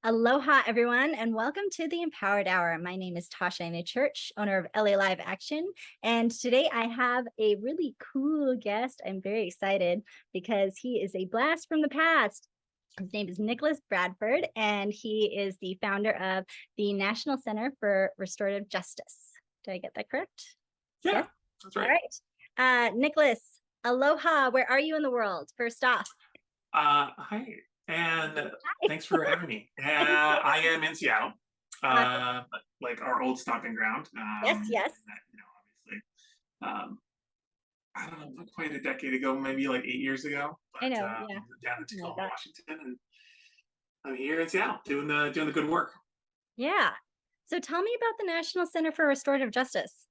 Aloha, everyone, and welcome to the Empowered Hour. My name is Tasha Church, owner of LA Live Action. And today I have a really cool guest. I'm very excited because he is a blast from the past. His name is Nicholas Bradford, and he is the founder of the National Center for Restorative Justice. Did I get that correct? Yeah, Yes? that's right. All right. Nicholas, aloha. Where are you in the world? First off. Hi, and thanks for having me. I am in Seattle, Awesome. like our old stomping ground. Yes, yes. Obviously, um, I don't know, not quite a decade ago, maybe like 8 years ago, I but know. Yeah. moved down to Something like Tacoma, that. Washington, and I'm here in Seattle doing the good work. Yeah. So tell me about the National Center for Restorative Justice.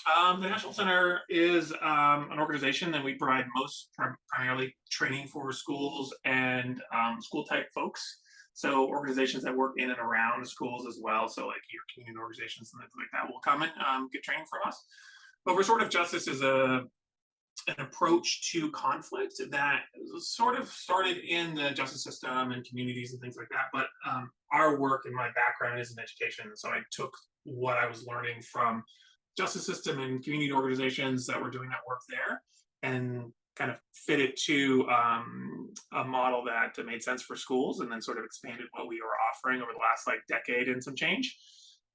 The National Center is an organization, and we provide primarily training for schools and school type folks. So organizations that work in and around schools as well. So like your community organizations and things like that will come and get training from us. But restorative justice is an approach to conflict that sort of started in the justice system and communities and things like that. But our work and my background is in education, so I took what I was learning from justice system and community organizations that were doing that work there and kind of fit it to a model that made sense for schools, and then sort of expanded what we were offering over the last like decade and some change.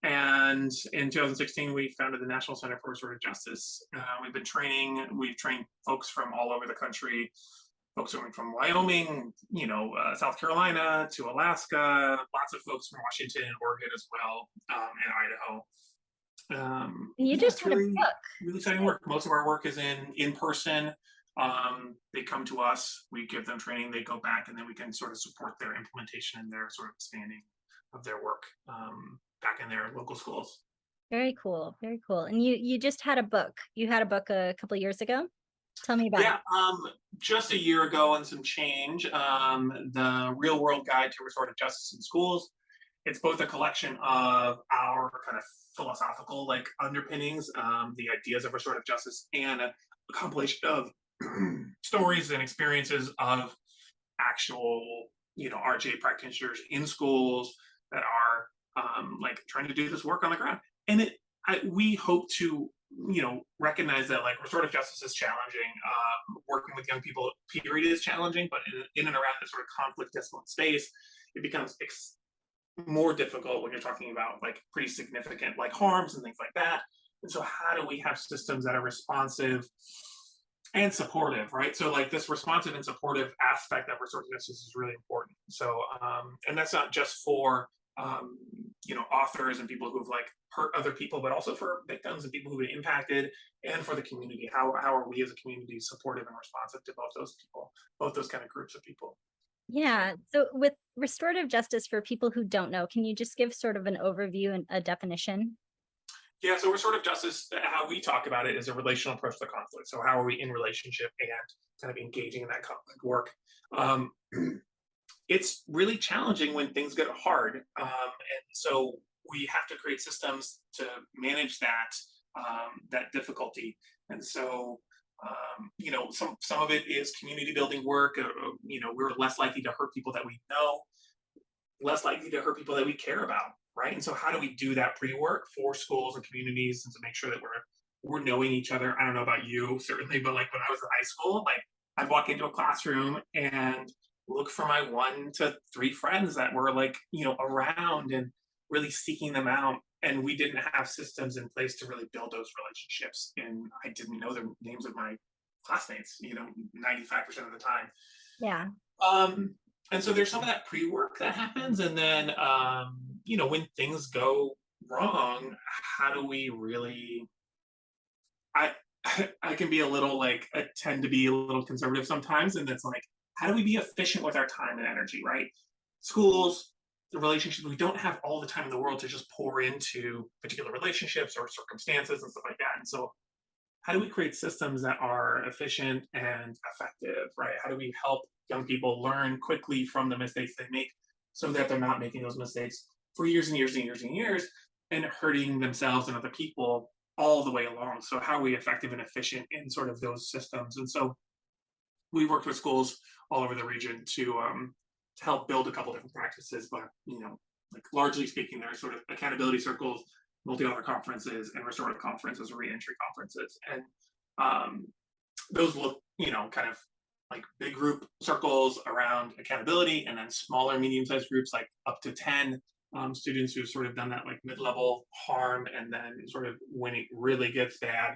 And in 2016, we founded the National Center for Restorative Justice. We've trained folks from all over the country, folks from Wyoming, South Carolina to Alaska, lots of folks from Washington and Oregon as well, and Idaho. You Yeah, just it's had a really, book. really exciting work. Most of our work is in person. They come to us, we give them training, they go back, and then we can sort of support their implementation and their sort of expanding of their work back in their local schools. Very cool. Very cool. And you just had a book. You had a book a couple of years ago. Tell me about it. Yeah, just a year ago and some change, the Real World Guide to Restorative Justice in Schools. It's both a collection of our kind of philosophical like underpinnings, the ideas of restorative justice, and a compilation of stories and experiences of actual, RJ practitioners in schools that are like trying to do this work on the ground. And we hope to, recognize that like restorative justice is challenging. Working with young people, period, is challenging, but in and around this sort of conflict discipline space, it becomes more difficult when you're talking about like pretty significant like harms and things like that. And so how do we have systems that are responsive and supportive, right? So like this responsive and supportive aspect of restorative justice is really important. So and that's not just for authors and people who've like hurt other people, but also for victims and people who've been impacted, and for the community. How are we as a community supportive and responsive to both those people, both those kind of groups of people? Yeah. So with restorative justice, for people who don't know, can you just give sort of an overview and a definition? Yeah, so restorative justice, how we talk about it, is a relational approach to conflict. So how are we in relationship and kind of engaging in that conflict work? Um, it's really challenging when things get hard, and so we have to create systems to manage that difficulty. And so, some of it is community building work. We're less likely to hurt people that we know, less likely to hurt people that we care about, right? And so how do we do that pre-work for schools and communities, and to make sure that we're knowing each other? I don't know about you, certainly, but like when I was in high school, like I'd walk into a classroom and look for my 1 to 3 friends that were like, around, and really seeking them out. And we didn't have systems in place to really build those relationships. And I didn't know the names of my classmates, 95% of the time. Yeah. Um, and so there's some of that pre-work that happens, and then when things go wrong, how do we really? I I can be a little like I tend to be a little conservative sometimes, and it's like, how do we be efficient with our time and energy, right? Schools, the relationships, we don't have all the time in the world to just pour into particular relationships or circumstances and stuff like that. And so how do we create systems that are efficient and effective, right? How do we help young people learn quickly from the mistakes they make, so that they're not making those mistakes for years and years and years and years, and hurting themselves and other people all the way along? So how are we effective and efficient in sort of those systems? And so we worked with schools all over the region to help build a couple different practices, but like largely speaking, there are sort of accountability circles, multi-author conferences, and restorative conferences or reentry conferences, and um, those look, kind of like big group circles around accountability, and then smaller, medium-sized groups, like up to 10 students who've sort of done that like mid-level harm, and then sort of when it really gets bad,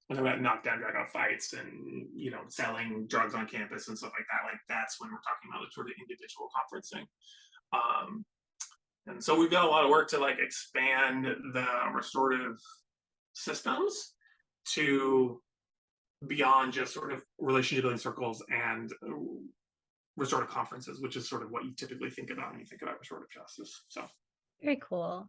when they're about knockdown, drag out fights, and selling drugs on campus and stuff like that. Like that's when we're talking about like sort of individual conferencing. Um, and so we've got a lot of work to like expand the restorative systems to beyond just sort of relationship building circles and restorative conferences, which is sort of what you typically think about when you think about restorative justice. So Very cool.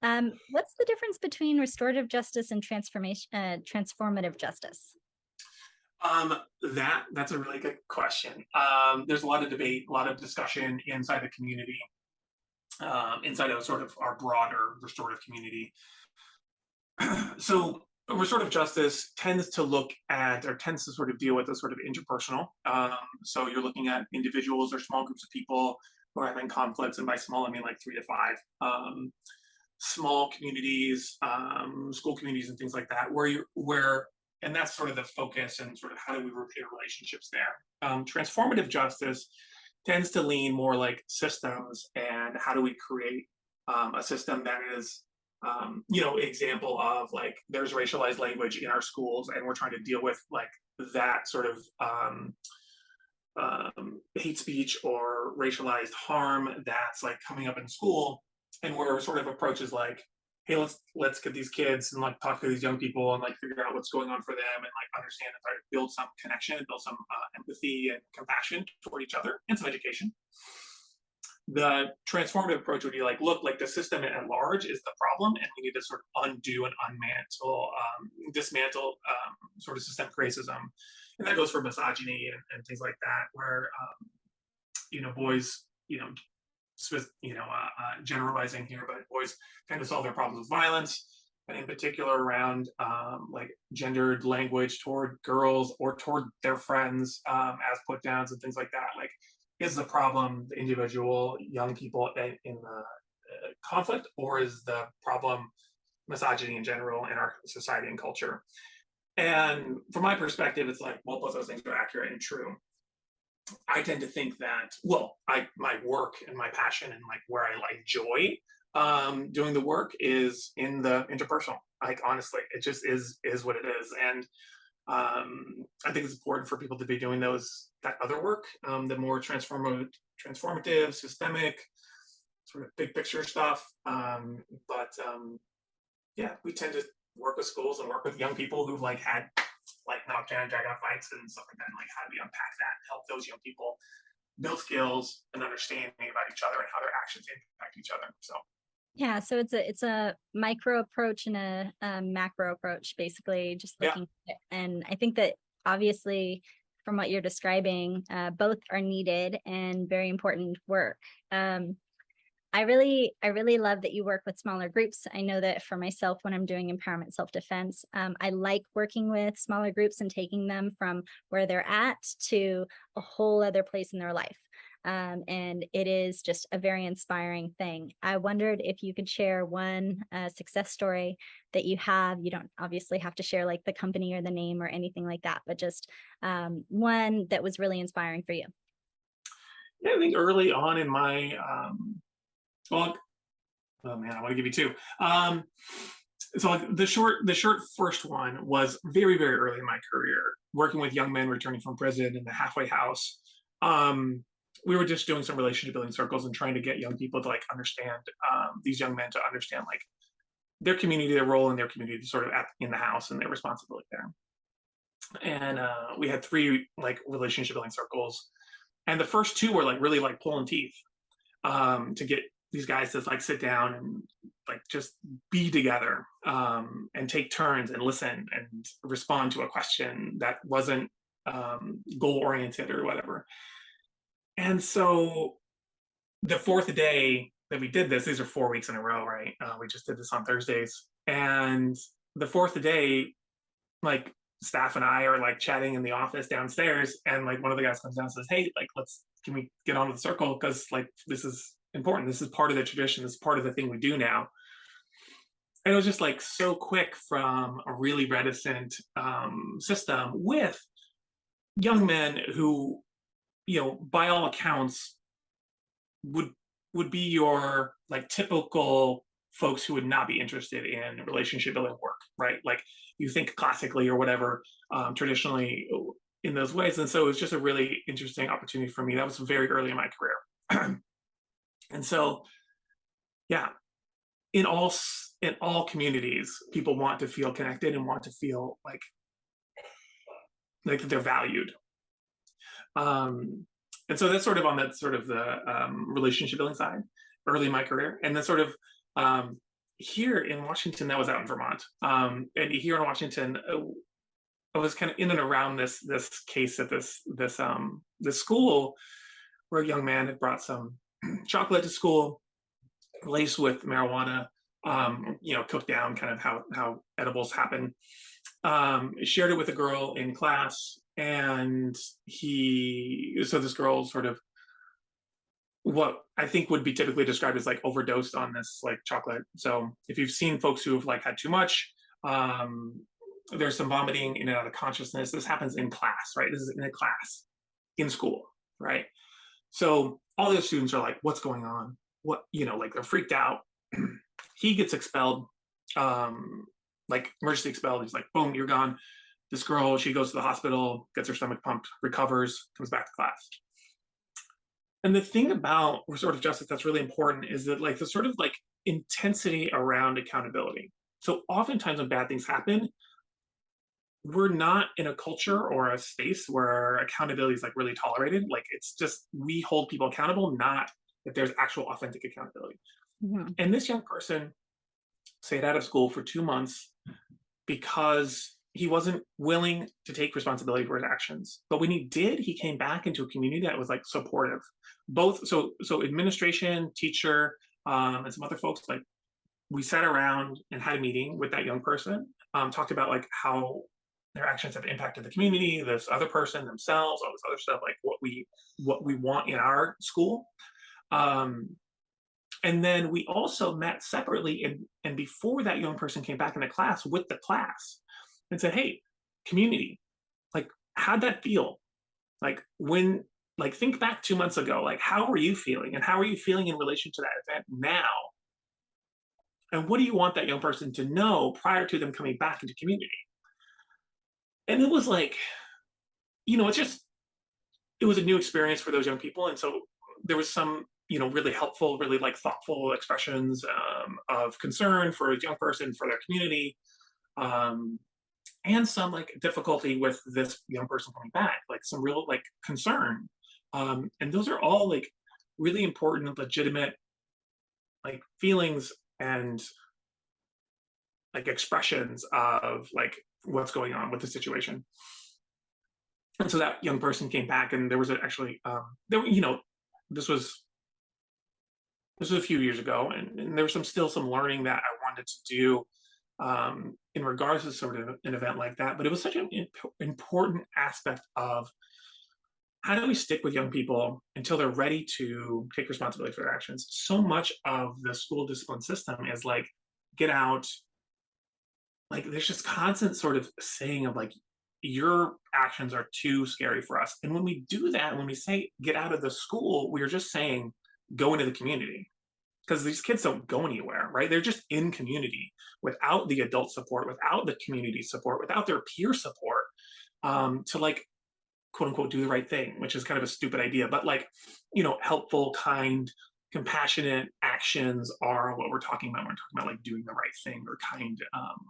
What's the difference between restorative justice and transformative justice? That's a really good question. There's a lot of debate, a lot of discussion inside the community, inside of sort of our broader restorative community. So restorative justice tends to look at or tends to sort of deal with the sort of interpersonal. So you're looking at individuals or small groups of people who are having conflicts, and by small I mean like 3 to 5. Small communities, school communities, and things like that, and that's sort of the focus, and sort of how do we repair relationships there. Transformative justice tends to lean more like systems, and how do we create a system that is example of like there's racialized language in our schools, and we're trying to deal with like that sort of hate speech or racialized harm that's like coming up in school, and where sort of approach is like, hey, let's get these kids and like talk to these young people and like figure out what's going on for them, and like understand and try to build some connection, build some empathy and compassion toward each other, and some education. The transformative approach would be like, look, like the system at large is the problem, and we need to sort of undo and dismantle sort of systemic racism, and that goes for misogyny and things like that, where boys, generalizing here, but boys tend to solve their problems with violence, and in particular around like gendered language toward girls or toward their friends, as put downs and things like that. Like, is the problem the individual young people in the conflict, or is the problem misogyny in general in our society and culture? And from my perspective, it's like, well, both those things are accurate and true. I tend to think that, well, my work and my passion and like where I like joy doing the work is in the interpersonal. Like honestly, it just is what it is, and I think it's important for people to be doing that other work, the more transformative, systemic, sort of big picture stuff. Yeah, we tend to work with schools and work with young people who've like had like knockdown, drag out fights and stuff like that, and like how do we unpack that and help those young people build skills and understanding about each other and how their actions impact each other. So Yeah, so it's a micro approach and a macro approach, basically, just yeah, looking at it. And I think that obviously, from what you're describing, both are needed and very important work. I really love that you work with smaller groups. I know that for myself, when I'm doing empowerment self-defense, I like working with smaller groups and taking them from where they're at to a whole other place in their life. And it is just a very inspiring thing. I wondered if you could share one success story that you have. You don't obviously have to share like the company or the name or anything like that, but just one that was really inspiring for you. yeah. I think early on in my well, oh man, I want to give you two. So like the short first one was very very early in my career, working with young men returning from prison in the halfway house. We were just doing some relationship building circles and trying to get young people to like understand, these young men to understand like their community, their role in their community, sort of in the house and their responsibility there. And we had 3 like relationship building circles, and the first 2 were like really like pulling teeth, to get these guys to like sit down and like just be together, and take turns and listen and respond to a question that wasn't goal oriented or whatever. And so the 4th day that we did this, these are 4 weeks in a row, right? We just did this on Thursdays, and the 4th day, like staff and I are like chatting in the office downstairs, and like one of the guys comes down and says, "Hey, like can we get on with the circle? Because like this is important. This is part of the tradition. This is part of the thing we do now. And it was just like so quick from a really reticent system with young men who, by all accounts, would would be your like typical folks who would not be interested in relationship building work, right? Like you think classically or whatever, traditionally in those ways. And so it was just a really interesting opportunity for me. That was very early in my career. And so, yeah, in all communities, people want to feel connected and want to feel like they're valued. Um, and so that's sort of on that sort of the relationship building side early in my career. And then sort of um, here in Washington, that was out in Vermont. And here in Washington, I was kind of in and around this case at this school where a young man had brought some chocolate to school laced with marijuana, cooked down, kind of how edibles happen. Shared it with a girl in class, and this girl sort of what I think would be typically described as like overdosed on this like chocolate. So if you've seen folks who have like had too much, there's some vomiting in and out of consciousness. This happens in class, right? This is in a class in school, right? So all the students are like, what's going on? What, like they're freaked out. He gets expelled, like emergency expelled. He's like, boom, you're gone. This girl, she goes to the hospital, gets her stomach pumped, recovers, comes back to class. And the thing about restorative justice that's really important is that like the sort of like intensity around accountability. So oftentimes when bad things happen, we're not in a culture or a space where accountability is like really tolerated. Like it's just we hold people accountable, not that there's actual authentic accountability. Mhm. And this young person stayed out of school for 2 months because he wasn't willing to take responsibility for his actions. But when he did, he came back into a community that was like supportive. Both so administration, teacher, and some other folks, like we sat around and had a meeting with that young person, talked about like how their actions have impacted the community, this other person, themselves, all this other stuff, like what we want in our school. Um, and then we also met separately and before that young person came back into class with the class and said, hey, community, like how'd that feel? Like when like think back 2 months ago, like how were you feeling and how are you feeling in relation to that event now? And what do you want that young person to know prior to them coming back into community? And it was like, it's just it was a new experience for those young people. And so there was some, really helpful, really like thoughtful expressions of concern for a young person, for their community, um, and some like difficulty with this young person coming back, like some real like concern. And those are all like really important, legitimate like feelings and like expressions of like what's going on with the situation. And so that young person came back, and there was actually there, this was this was a few years ago, and there was still some learning that I wanted to do in regards to sort of an event like that. But it was such an important aspect of how do we stick with young people until they're ready to take responsibility for their actions. So much of the school discipline system is like get out. Like there's just constant sort of saying of like your actions are too scary for us. And when we do that, when we say get out of the school, we're just saying go into the community because these kids don't go anywhere, right? They're just in community without the adult support, without the community support, without their peer support, to like quote unquote do the right thing, which is kind of a stupid idea, but like, helpful, kind, compassionate actions are what we're talking about. We're talking about like doing the right thing or kind,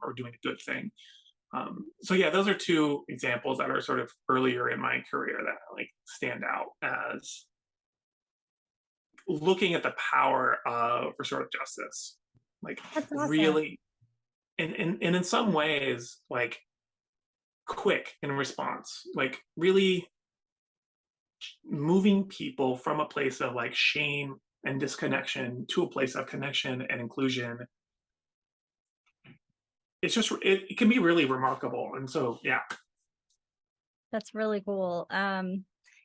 or doing a good thing. So yeah, those are two examples that are sort of earlier in my career that like stand out as looking at the power of restorative justice, like That's awesome. really, and in some ways, like quick in response, like really moving people from a place of like shame and disconnection to a place of connection and inclusion. It can be really remarkable. And so yeah. That's really cool.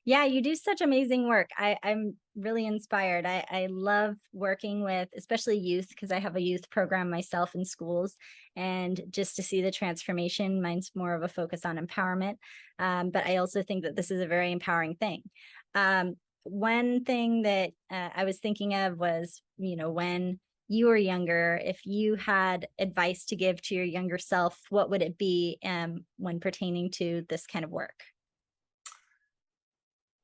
Yeah, you do such amazing work. I'm really inspired. I love working with especially youth because I have a youth program myself in schools, and just to see the transformation. Mine's more of a focus on empowerment, but I also think that this is a very empowering thing. One thing that I was thinking of was, when you were younger, if you had advice to give to your younger self, what would it be when pertaining to this kind of work?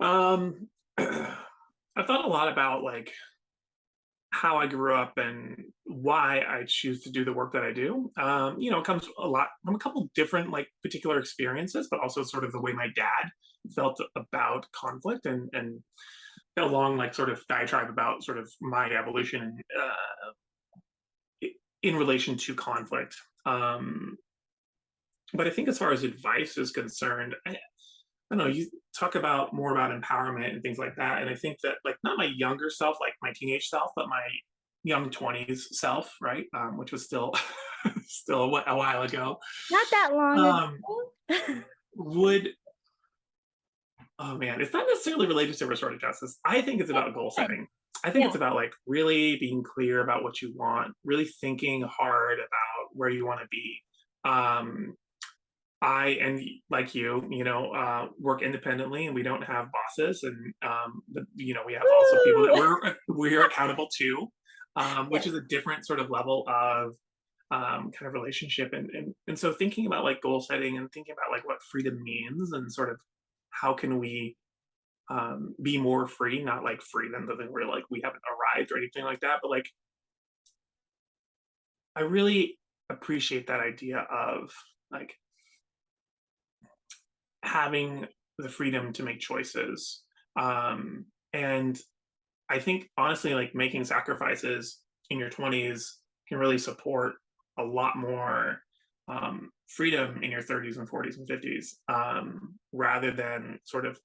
Um, I've thought a lot about like how I grew up and why I choose to do the work that I do. It comes a lot from a couple different like particular experiences, but also sort of the way my dad felt about conflict and a long like sort of diatribe about sort of my evolution in relation to conflict. But I think as far as advice is concerned, I don't know, you talk about more about empowerment and things like that. And I think that like not my younger self, like my teenage self, but my young 20s self, right? Which was still still a while ago. Not that long Um, ago. would oh man, it's not necessarily related to restorative justice. I think it's Okay, about goal good. setting. I think Yeah, it's about like really being clear about what you want, really thinking hard about where you want to be. Um, I and like work independently, and we don't have bosses, and but we have also people that woo! we're accountable to, which Yes. is a different sort of level of kind of relationship, and so thinking about like goal setting and thinking about like what freedom means, and sort of how can we be more free, not like freedom that we're like we haven't arrived or anything like that, but like I really appreciate that idea of like having the freedom to make choices. And I think honestly, like making sacrifices in your 20s can really support a lot more freedom in your 30s and 40s and 50s, rather than sort of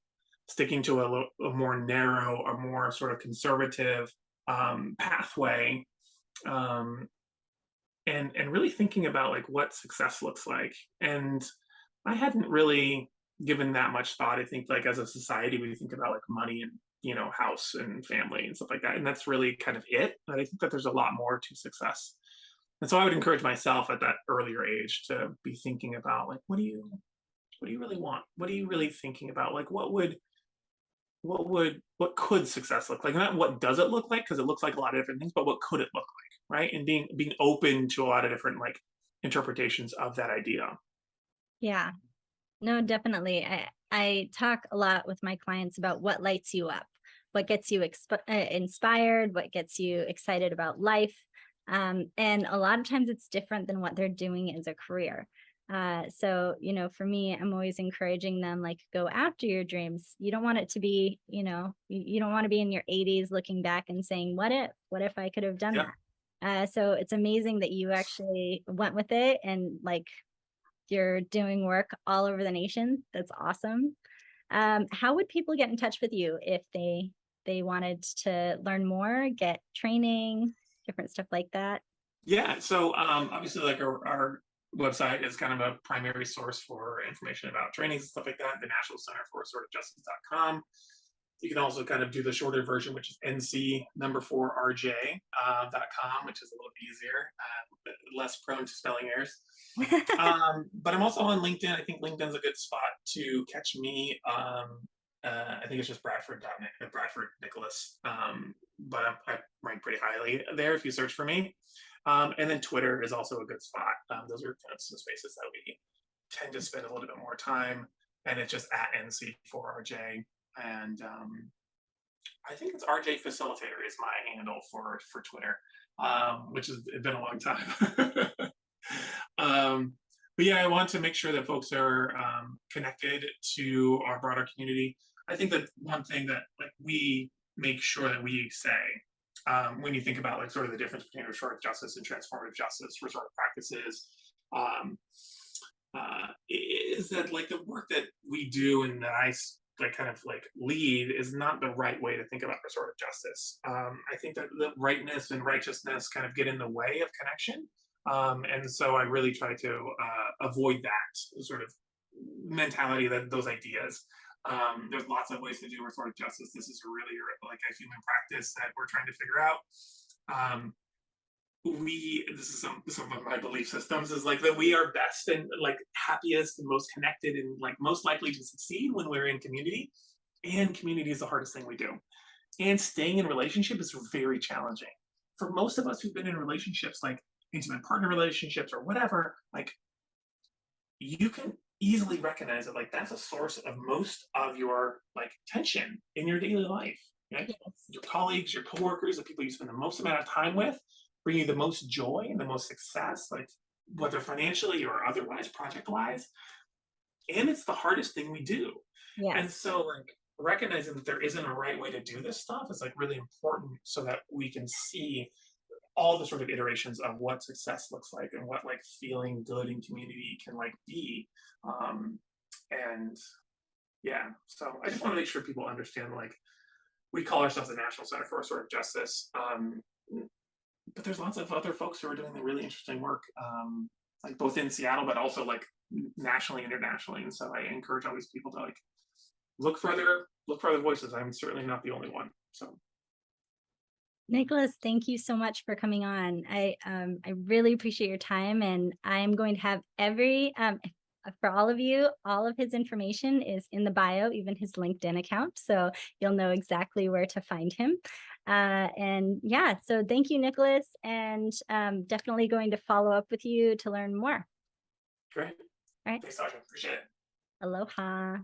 sticking to a more narrow, a more sort of conservative pathway, um, and really thinking about like what success looks like. And I hadn't really given that much thought. I think like as a society we think about like money and house and family and stuff like that, and that's really kind of it. But I think that there's a lot more to success, and so I would encourage myself at that earlier age to be thinking about like what do you really want, what are you really thinking about, like what could success look like, not what does it look like because it looks like a lot of different things, but what could it look like, right? And being open to a lot of different like interpretations of that idea. Yeah. No, definitely. I talk a lot with my clients about what lights you up, what gets you inspired, what gets you excited about life. And a lot of times it's different than what they're doing as a career. So, for me, I'm always encouraging them, like, go after your dreams. You don't want it to be, you don't want to be in your 80s looking back and saying, what if I could have done Yeah. that? So it's amazing that you actually went with it and like you're doing work all over the nation. That's awesome. How would people get in touch with you if they wanted to learn more, get training, different stuff like that? Yeah, so obviously, like our website is kind of a primary source for information about trainings and stuff like that. The National Center for Restorative Justice.com. You can also kind of do the shorter version, which is NC number 4RJ .com, which is a little easier, less prone to spelling errors. But I'm also on LinkedIn. I think LinkedIn's a good spot to catch me. I think it's just Bradford Nicholas. But I rank pretty highly there if you search for me. And then Twitter is also a good spot. Those are kind of some spaces that we tend to spend a little bit more time. And it's just at NC4RJ. And I think it's RJ Facilitator is my handle for Twitter, which has been a long time. um, but yeah, I want to make sure that folks are connected to our broader community. I think that one thing that like we make sure that we say when you think about like sort of the difference between restorative justice and transformative justice, restorative practices, um, is that like the work that we do and that like kind of like lead is not the right way to think about restorative justice. I think that the rightness and righteousness kind of get in the way of connection. And so I really try to avoid that sort of mentality, that those ideas. There's lots of ways to do restorative justice. This is really like a human practice that we're trying to figure out. Um, this is some of my belief systems is like that we are best and like happiest and most connected and like most likely to succeed when we're in community. And community is the hardest thing we do. And staying in relationship is very challenging. For most of us who've been in relationships, like intimate partner relationships or whatever, like you can easily recognize that like that's a source of most of your like tension in your daily life. Right? Yes. Your colleagues, your coworkers, the people you spend the most amount of time with, bring you the most joy and the most success, like whether financially or otherwise, project wise. And it's the hardest thing we do. And Yes. so like recognizing that there isn't a right way to do this stuff is like really important so that we can see all the sort of iterations of what success looks like and what like feeling good in community can like be. um and yeah, so I just want to make sure people understand like we call ourselves the National Center for Restorative Justice, but there's lots of other folks who are doing the really interesting work, like both in Seattle but also like nationally, internationally. And so I encourage all these people to like look for other voices. I'm certainly not the only one. So Nicholas, thank you so much for coming on. I really appreciate your time, and I'm going to have for all of you, all of his information is in the bio, even his LinkedIn account, so you'll know exactly where to find him. And yeah, so thank you, Nicholas, and definitely going to follow up with you to learn more. great. All right, Thanks, Sasha. Appreciate it. aloha.